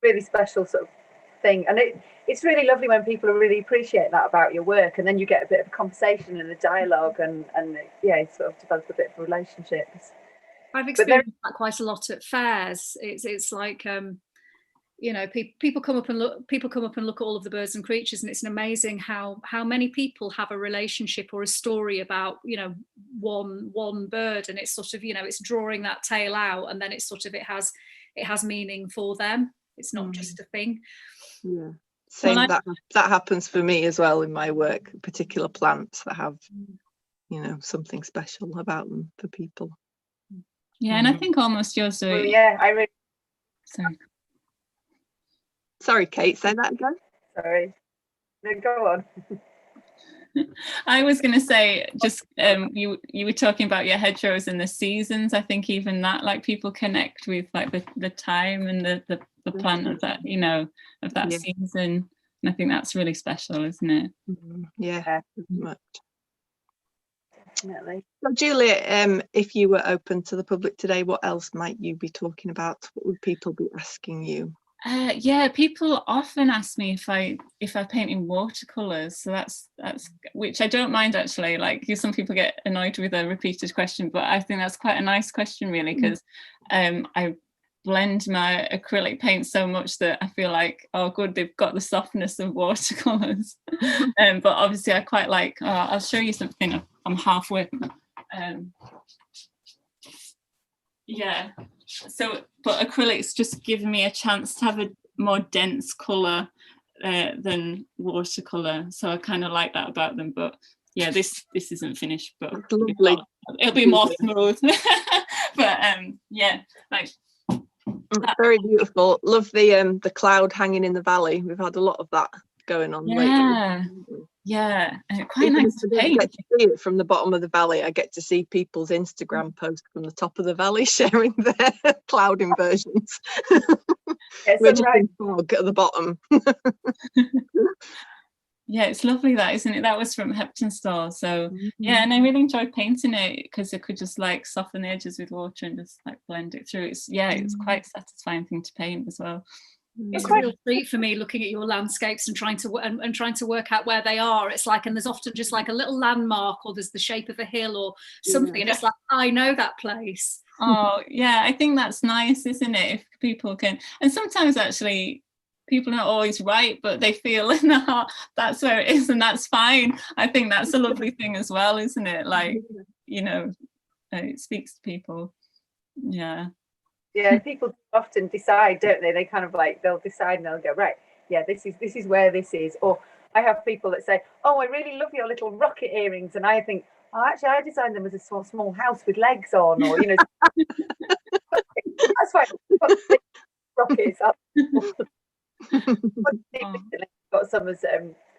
really special sort of thing, and it's really lovely when people really appreciate that about your work, and then you get a bit of a conversation and a dialogue, and sort of develop a bit of a relationship.
I've experienced that quite a lot at fairs. It's like people come up and look at all of the birds and creatures, and it's amazing how many people have a relationship or a story about one bird, and it's sort of it's drawing that tale out, and then it's sort of it has meaning for them. It's not just a thing.
Yeah, same. That happens for me as well in my work. Particular plants that have something special about them for people.
Yeah, and I think almost yours.
I really.
Sorry, Kate, say that again.
Sorry. No, go on.
I was going to say, just you were talking about your hedgerows and the seasons. I think even that, like, people connect with like the time and the plant of that, of that season. And I think that's really special, isn't it?
Yeah, much.
Definitely.
So, Julia, if you were open to the public today, what else might you be talking about? What would people be asking you?
People often ask me if I paint in watercolors, so that's which I don't mind, actually. Like, some people get annoyed with a repeated question, but I think that's quite a nice question, really, because I blend my acrylic paint so much that I feel like, oh good, they've got the softness of watercolors. But obviously I quite like, I'll show you something. I'm halfway. So, but acrylics just give me a chance to have a more dense colour than watercolour, so I kind of like that about them. But yeah, this isn't finished, but
lovely.
It'll be more smooth. But yeah, like
very beautiful. Love the cloud hanging in the valley. We've had a lot of that going on lately.
Yeah, and quite
Even
nice
if
to
I don't
paint.
get to see it from the bottom of the valley, I get to see people's Instagram posts from the top of the valley sharing their cloud inversions. We're just in fog at the bottom.
Yeah, it's lovely that, isn't it? That was from Hebden store. So yeah, and I really enjoyed painting it because it could just like soften the edges with water and just like blend it through. It's quite a satisfying thing to paint as well.
It's a real treat for me looking at your landscapes and trying to work out where they are. It's like, and there's often just like a little landmark, or there's the shape of a hill or something, and it's like, I know that place.
Oh yeah, I think that's nice, isn't it? If people can, and sometimes actually people are not always right, but they feel in their heart that's where it is, and that's fine. I think that's a lovely thing as well, isn't it? Like, you know, it speaks to people. Yeah.
Yeah, people often decide, don't they? They kind of like, they'll decide and they'll go, right, yeah, this is where this is. Or I have people that say, oh, I really love your little rocket earrings, and I think, oh, actually, I designed them as a small house with legs on, or you know, that's why rockets up. Got some as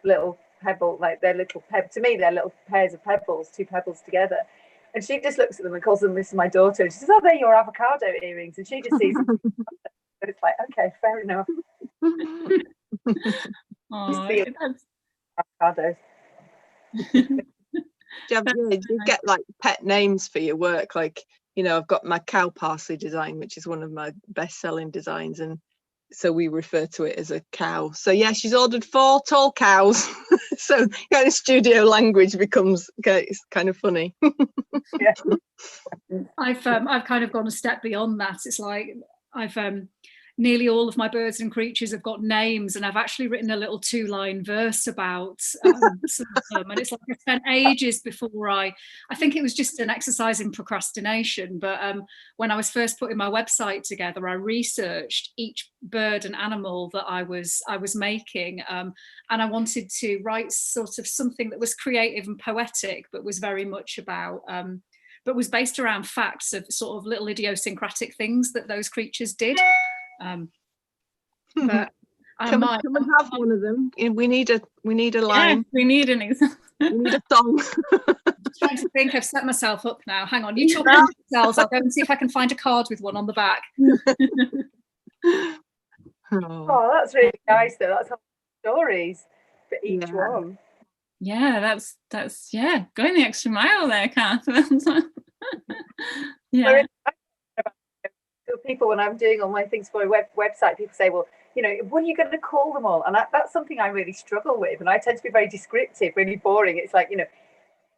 little pebble, like they're little to me, they're little pairs of pebbles, two pebbles together. And she just looks at them and calls them, this is my daughter. And she says, oh, they're your avocado earrings. And she just sees them. But it's like, okay, fair enough. Avocados.
Do you get like pet names for your work? Like, you know, I've got my cow parsley design, which is one of my best-selling designs, and so we refer to it as a cow. So yeah, she's ordered 4 tall cows. So kind of studio language becomes it's kind of funny.
Yeah.
I've kind of gone a step beyond that. It's like I've nearly all of my birds and creatures have got names, and I've actually written a little 2-line verse about some of them. And it's like I spent ages before I think it was just an exercise in procrastination, but when I was first putting my website together, I researched each bird and animal that I was making, and I wanted to write sort of something that was creative and poetic, but was very much about but was based around facts of sort of little idiosyncratic things that those creatures did. But
can we have one of them? We need a line.
Yeah, we need an example.
We need a song.
I'm trying to think. I've set myself up now. Hang on, you talk about yourselves. I'll go and see if I can find a card with one on the back.
Oh, that's really nice though. That's stories for each one.
Yeah, that's going the extra mile there, Kathryn. Yeah.
People, when I'm doing all my things for a website, people say, well, you know, what are you going to call them all? And that's something I really struggle with, and I tend to be very descriptive, really boring. It's like, you know,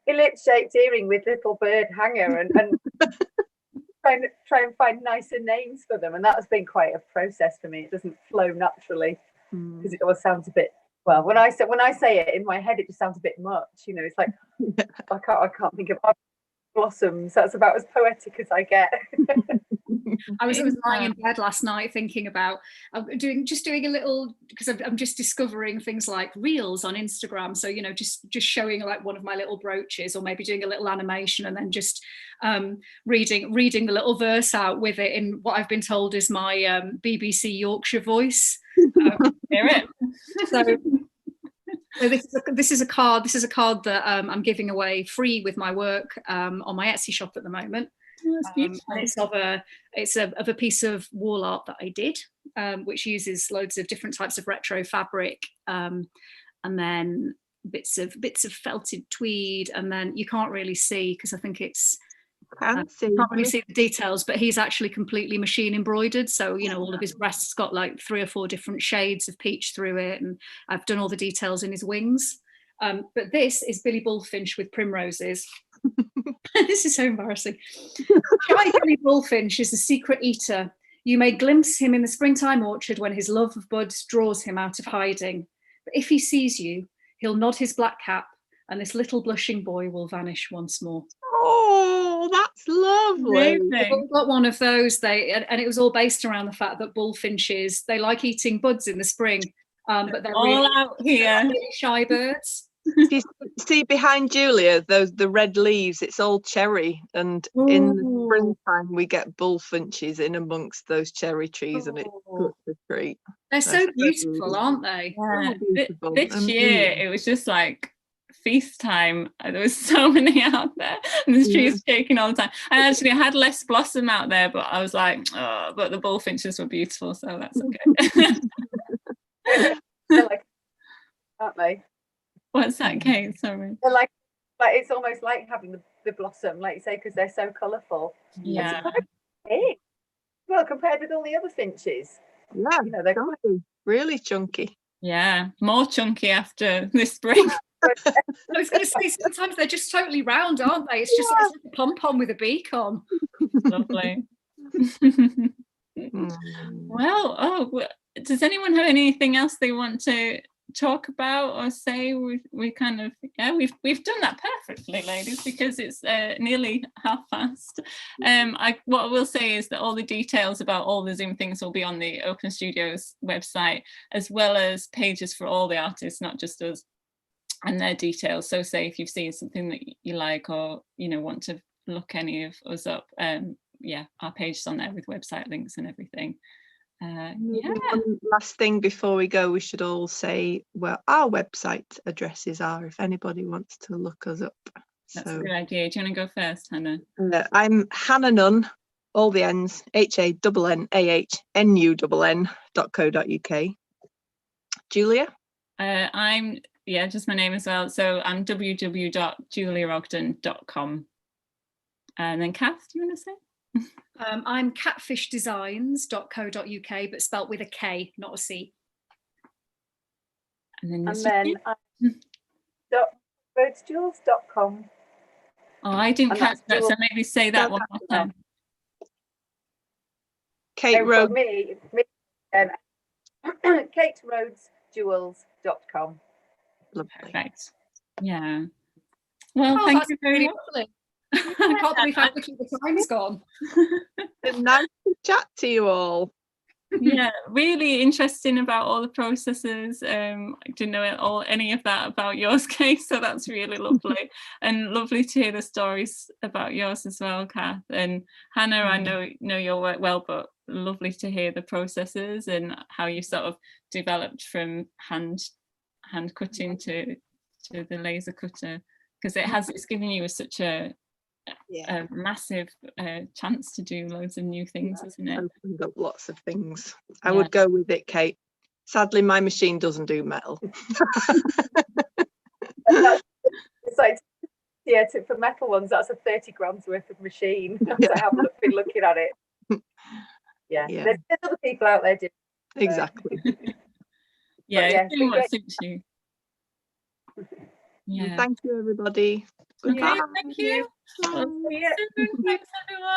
ellipse-shaped earring with little bird hanger, and try and find nicer names for them, and that has been quite a process for me. It doesn't flow naturally because it always sounds a bit, well, when I say it in my head, it just sounds a bit much, you know. It's like I can't think of blossoms. That's about as poetic as I get.
I was lying in bed last night thinking about doing a little, because I'm just discovering things like reels on Instagram. So, you know, just showing like one of my little brooches, or maybe doing a little animation and then just reading the little verse out with it in what I've been told is my BBC Yorkshire voice.
Hear it.
So this is a card that I'm giving away free with my work on my Etsy shop at the moment. And it's of a piece of wall art that I did, which uses loads of different types of retro fabric, and then bits of felted tweed, and then you can't really see because I think it's can't really see the details, but he's actually completely machine embroidered, so you know all of his breasts got like 3 or 4 different shades of peach through it, and I've done all the details in his wings. But this is Billy Bullfinch with primroses. This is so embarrassing. Shy Billy Bullfinch is a secret eater. You may glimpse him in the springtime orchard when his love of buds draws him out of hiding. But if he sees you, he'll nod his black cap, and this little blushing boy will vanish once more.
Oh, that's lovely.
We've got one of those. And it was all based around the fact that bullfinches, they like eating buds in the spring, but they're
all
really,
out here,
really shy birds.
you see behind Julia, the red leaves, it's all cherry, and in the
Ooh.
springtime we get bullfinches in amongst those cherry trees, and it's
Oh,
such a treat.
they're so beautiful, aren't they?
Yeah.
Beautiful.
This year it was just like feast time. There was so many out there, and the trees shaking all the time. And actually, I had less blossom out there, but I was like, oh, but the bullfinches were beautiful, so that's okay.
They're like, aren't they?
What's that, Kate? Sorry.
They're like it's almost like having the blossom, like you say, because they're so colourful.
Yeah.
Big. Well, compared with all the other finches.
Yeah,
You know, they're
chunky, really chunky.
Yeah, more chunky after this spring.
I was going to say, sometimes they're just totally round, aren't they? It's just it's like a pom-pom with a beak on.
Lovely. Well, does anyone have anything else they want to talk about or say? We kind of, yeah, we've done that perfectly, ladies, because it's nearly past. What I will say is that all the details about all the Zoom things will be on the Open Studios website, as well as pages for all the artists, not just us, and their details. So say if you've seen something that you like, or want to look any of us up, yeah, our page is on there with website links and everything. Yeah.
One last thing before we go, we should all say where our website addresses are if anybody wants to look us up.
That's a good idea. Do you want to go first, Hannah?
I'm Hannah Nunn, all the N's, HANNAHNUNN.co.uk. Julia?
I'm just my name as well. So I'm www.juliaogden.com. And then Kath, do you want to say?
I'm catfishdesigns.co.uk, but spelt with a K, not a C.
And then
I'm rhodesjewels.com.
Oh, I didn't catch that, so maybe say that one more time.
Kate Rhodes.
Me, KateRhodesJewels.com.
Perfect.
Yeah. Well, thank you very much.
Lovely. I can't believe how quickly the time's gone.
It's nice to chat to you all.
Yeah, really interesting about all the processes. I didn't know any of that about yours, Kate, so that's really lovely. And lovely to hear the stories about yours as well, Kath. And Hannah, I know your work well, but lovely to hear the processes and how you sort of developed from hand cutting to the laser cutter, because it's given you such a massive chance to do loads of new things, isn't it?
Opened up lots of things. I would go with it, Kate. Sadly, my machine doesn't do metal.
It's like, for metal ones, that's a 30 grams worth of machine. I have been looking at it. There's other people out there doing it.
Exactly.
Doing what suits you.
Thank you, everybody. Goodbye.
Thank you. Thanks, everyone.